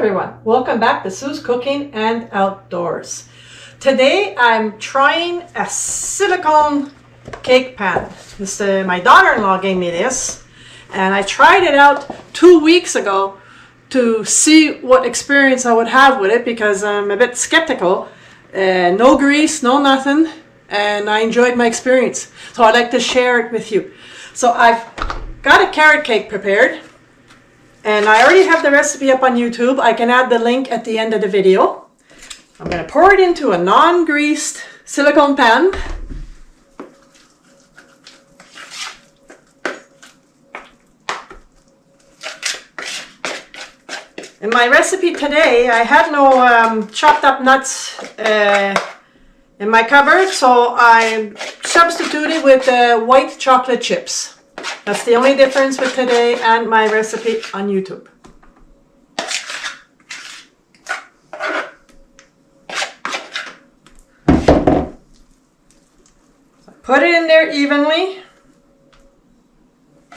everyone, welcome back to Sue's Cooking and Outdoors. Today I'm trying a silicone cake pan. My daughter-in-law gave me this and I tried it out 2 weeks ago to see what experience I would have with it because I'm a bit skeptical. No grease, no nothing, and I enjoyed my experience. So I'd like to share it with you. So I've got a carrot cake prepared. And I already have the recipe up on YouTube. I can add the link at the end of the video. I'm going to pour it into a non-greased silicone pan. In my recipe today, I had no chopped up nuts in my cupboard, so I substituted with white chocolate chips. That's the only difference with today and my recipe on YouTube. So put it in there evenly.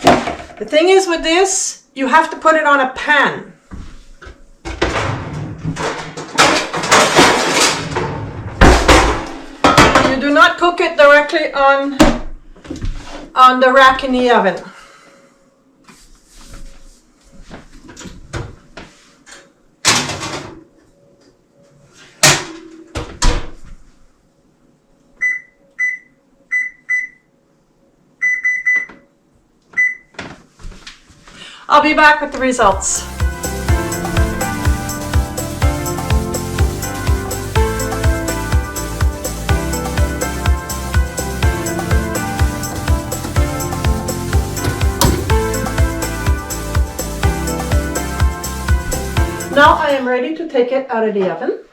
The thing is with this, you have to put it on a pan. You do not cook it directly on the rack in the oven. I'll be back with the results. Now I am ready to take it out of the oven.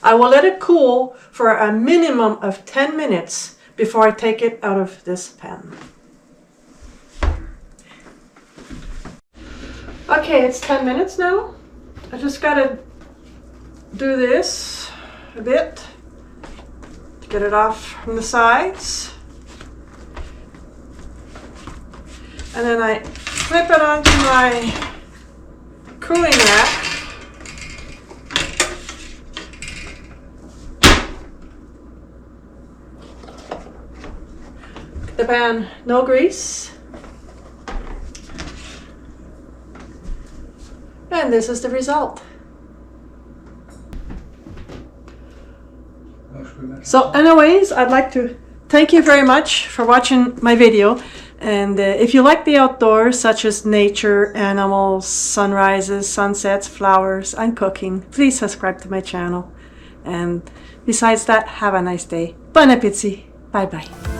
I will let it cool for a minimum of 10 minutes before I take it out of this pan. Okay, it's 10 minutes now. I just gotta do this a bit to get it off from the sides, and then I flip it onto my cooling rack. The pan, no grease, and this is the result. So anyways, I'd like to thank you very much for watching my video, and if you like the outdoors such as nature, animals, sunrises, sunsets, flowers and cooking, please subscribe to my channel, and besides that, have a nice day. Bon appétit. Bye bye.